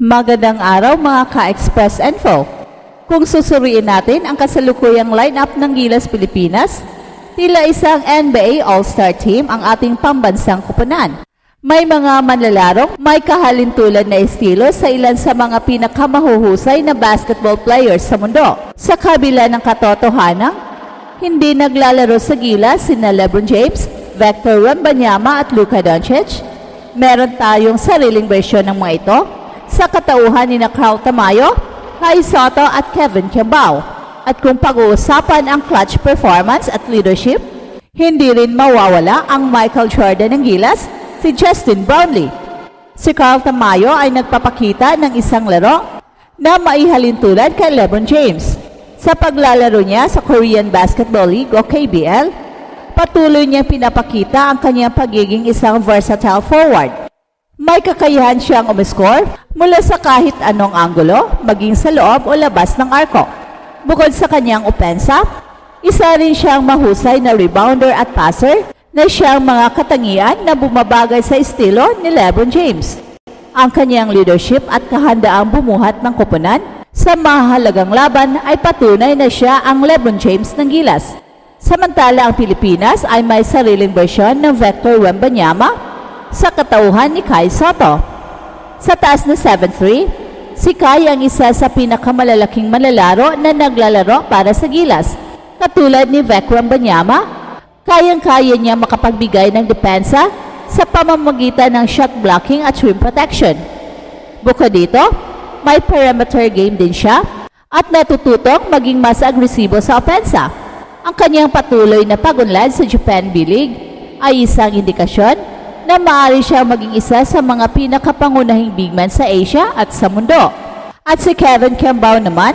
Magandang araw mga ka-Express Info. Kung susuriin natin ang kasalukuyang lineup ng Gilas Pilipinas, tila isang NBA All-Star team ang ating pambansang koponan. May mga manlalarong may kahalintulad na estilo sa ilan sa mga pinakamahuhusay na basketball players sa mundo. Sa kabila ng katotohanang, hindi naglalaro sa Gilas sina LeBron James, Victor Wembanyama at Luka Doncic. Meron tayong sariling bersyon ng mga ito sa katauhan ni Carl Tamayo, Kai Sotto at Kevin Kembao. At kung pag-uusapan ang clutch performance at leadership, hindi rin mawawala ang Michael Jordan ng Gilas, si Justin Brownlee. Si Carl Tamayo ay nagpapakita ng isang laro na maihalintulad kay LeBron James. Sa paglalaro niya sa Korean Basketball League o KBL, patuloy niyang pinapakita ang kanyang pagiging isang versatile forward. May kakayahan siyang umiscore mula sa kahit anong anggulo, maging sa loob o labas ng arko. Bukod sa kanyang opensa, isa rin siyang mahusay na rebounder at passer na siyang mga katangian na bumabagay sa estilo ni LeBron James. Ang kanyang leadership at kahandaang bumuhat ng koponan sa mahalagang laban ay patunay na siya ang LeBron James ng Gilas. Samantala ang Pilipinas ay may sariling bersyon ng Victor Wembanyama sa katauhan ni Kai Sotto. Sa taas na 7'3", si Kai ang isa sa pinakamalalaking manlalaro na naglalaro para sa Gilas. Katulad ni Victor Wembanyama, kayang-kaya niya makapagbigay ng depensa sa pamamagitan ng shot blocking at rim protection. Bukod dito, may perimeter game din siya at natututong maging mas agresibo sa opensa. Ang kanyang patuloy na pagunlad sa Japan B-League ay isang indikasyon na maaari siya maging isa sa mga pinakapangunahing big man sa Asia at sa mundo. At si Kevin Kembao naman,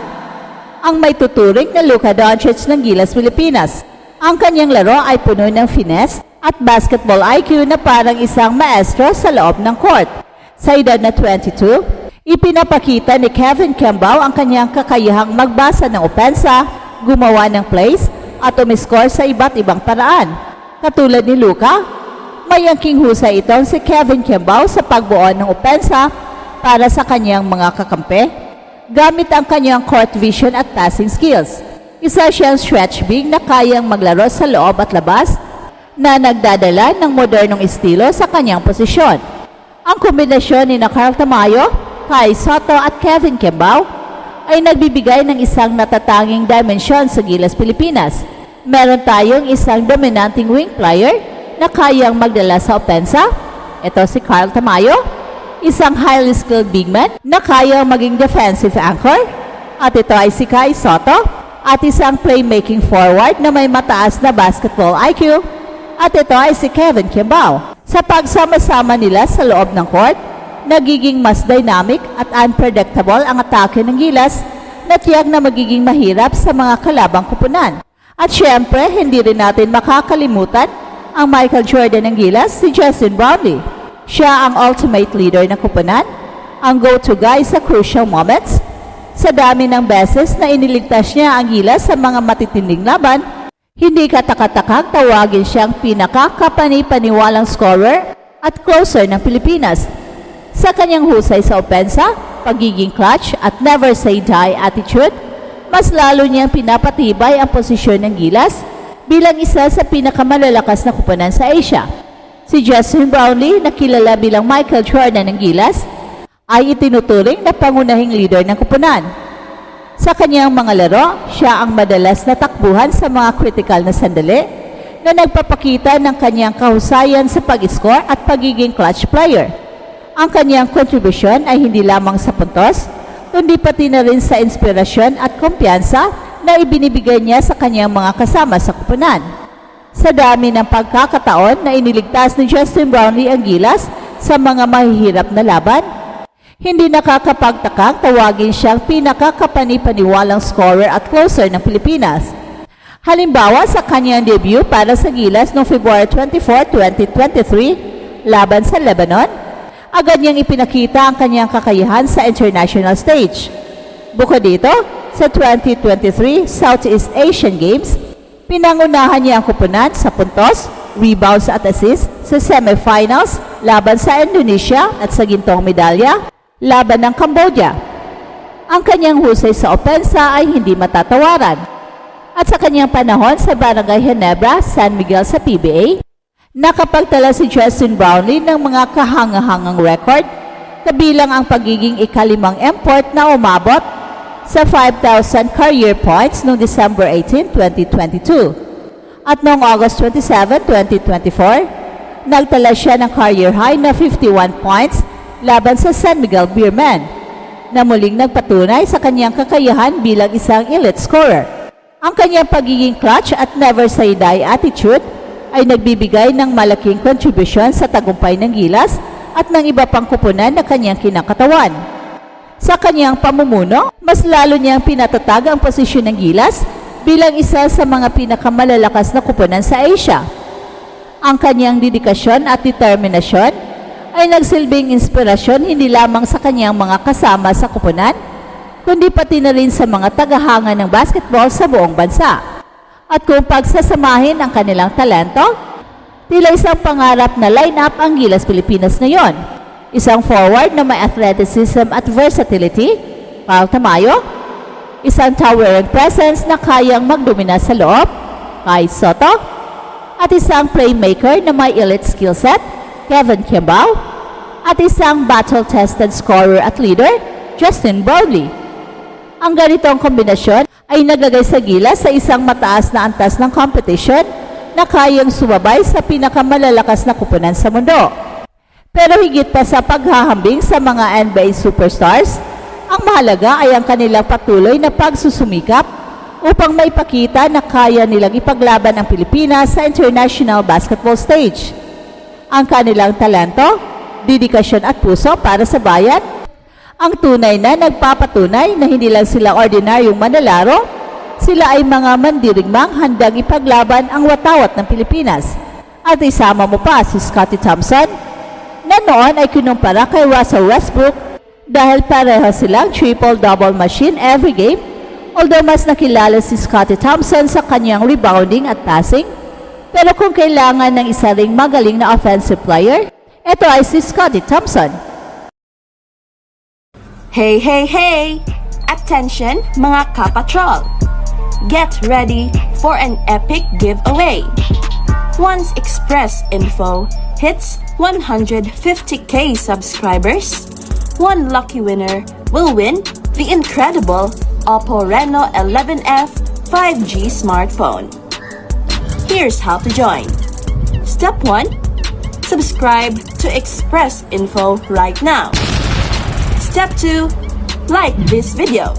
ang may tuturing na Luka Doncic ng Gilas Pilipinas. Ang kanyang laro ay puno ng finesse at basketball IQ na parang isang maestro sa loob ng court. Sa edad na 22, ipinapakita ni Kevin Kembao ang kanyang kakayahang magbasa ng opensa, gumawa ng plays, at umiscore sa iba't ibang paraan. Katulad ni Luka, may angking husay itong si Kevin Kembao sa pagbuo ng opensa para sa kanyang mga kakampi, gamit ang kanyang court vision at passing skills. Isa siyang stretch big na kayang maglaro sa loob at labas na nagdadala ng modernong estilo sa kanyang posisyon. Ang kombinasyon ni Carl Tamayo, Kai Sotto at Kevin Kembao ay nagbibigay ng isang natatanging dimensyon sa Gilas Pilipinas. Meron tayong isang dominanting wing player na kayang magdala sa opensa. Ito si Carl Tamayo, isang highly skilled big man na kayang maging defensive anchor. At ito ay si Kai Sotto, at isang playmaking forward na may mataas na basketball IQ. At ito ay si Kevin Kembao. Sa pagsama-sama nila sa loob ng court, nagiging mas dynamic at unpredictable ang atake ng Gilas na tiyak na magiging mahirap sa mga kalabang koponan. At syempre, hindi rin natin makakalimutan ang Michael Jordan ng Gilas, si Justin Brownlee. Siya ang ultimate leader ng koponan, ang go-to guy sa crucial moments. Sa dami ng beses na iniligtas niya ang Gilas sa mga matitinding laban, hindi katakatakang tawagin siyang pinakakapani-paniwalang scorer at closer ng Pilipinas. Sa kanyang husay sa opensa, pagiging clutch at never say die attitude, mas lalo niyang pinapatibay ang posisyon ng Gilas bilang isa sa pinakamalalakas na koponan sa Asia. Si Justin Brownlee, na kilala bilang Michael Jordan ng Gilas, ay itinuturing na pangunahing leader ng koponan. Sa kanyang mga laro, siya ang madalas na takbuhan sa mga critical na sandali na nagpapakita ng kanyang kahusayan sa pag-score at pagiging clutch player. Ang kanyang kontribusyon ay hindi lamang sa puntos, kundi pati na rin sa inspirasyon at kumpiyansa na ibinibigay niya sa kanyang mga kasama sa koponan. Sa dami ng pagkakataon na iniligtas ni Justin Brownlee ang Gilas sa mga mahihirap na laban, hindi nakakapagtakang tawagin siyang pinakakapani-paniwalang scorer at closer ng Pilipinas. Halimbawa sa kanyang debut para sa Gilas noong February 24, 2023, laban sa Lebanon, agad niyang ipinakita ang kanyang kakayahan sa international stage. Bukod dito, sa 2023 Southeast Asian Games, pinangunahan niya ang koponan sa puntos, rebounds at assists sa semifinals laban sa Indonesia at sa gintong medalya laban ng Cambodia. Ang kanyang husay sa opensa ay hindi matatawaran. At sa kanyang panahon sa Barangay Ginebra, San Miguel sa PBA, nakapagtala si Justin Brownlee ng mga kahangahangang record, kabilang ang pagiging ikalimang import na umabot sa 5,000 career points noong December 18, 2022. At noong August 27, 2024, nagtala siya ng career high na 51 points laban sa San Miguel Beermen, na muling nagpatunay sa kanyang kakayahan bilang isang elite scorer. Ang kanyang pagiging clutch at never say die attitude ay nagbibigay ng malaking kontribusyon sa tagumpay ng Gilas at ng iba pang kupunan na kanyang kinakatawan. Sa kanyang pamumuno, mas lalo niyang pinatatag ang posisyon ng Gilas bilang isa sa mga pinakamalalakas na kupunan sa Asia. Ang kanyang dedikasyon at determinasyon ay nagsilbing inspirasyon hindi lamang sa kanyang mga kasama sa kupunan, kundi pati na rin sa mga tagahanga ng basketball sa buong bansa. At kung pagsasamahin ang kanilang talento, tila isang pangarap na lineup ang Gilas Pilipinas ngayon. Isang forward na may athleticism at versatility, Paul Tamayo. Isang towering presence na kayang magdomina sa loob, Kai Soto. At isang playmaker na may elite skill set, Kevin Kimball, at isang battle-tested scorer at leader, Justin Brownlee. Ang ganitong kombinasyon ay nagagay sa Gilas sa isang mataas na antas ng competition na kayang sumabay sa pinakamalalakas na kupunan sa mundo. Pero higit pa sa paghahambing sa mga NBA superstars, ang mahalaga ay ang kanilang patuloy na pagsusumikap upang maipakita na kaya nilang ipaglaban ang Pilipinas sa international basketball stage. Ang kanilang talento, dedikasyon at puso para sa bayan, ang tunay na nagpapatunay na hindi lang sila ordinaryong manlalaro, sila ay mga mandirigmang handang ipaglaban ang watawat ng Pilipinas. At isama mo pa si Scottie Thompson, na noon ay kinumpara kay Russell Westbrook dahil pareho silang triple-double machine every game, although mas nakilala si Scottie Thompson sa kanyang rebounding at passing. Pero kung kailangan ng isa ring magaling na offensive player, ito ay si Scottie Thompson. Hey, hey, hey! Attention mga kapatrol! Get ready for an epic giveaway! Once Express Info hits 150k subscribers, one lucky winner will win the incredible Oppo Reno 11F 5G smartphone. Here's how to join. Step 1. Subscribe to Express Info right now. Step 2. Like this video.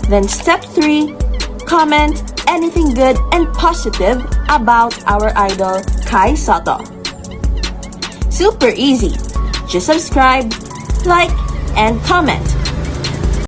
Then step 3. Comment anything good and positive about our idol Kai Soto. Super easy. Just subscribe, like, and comment.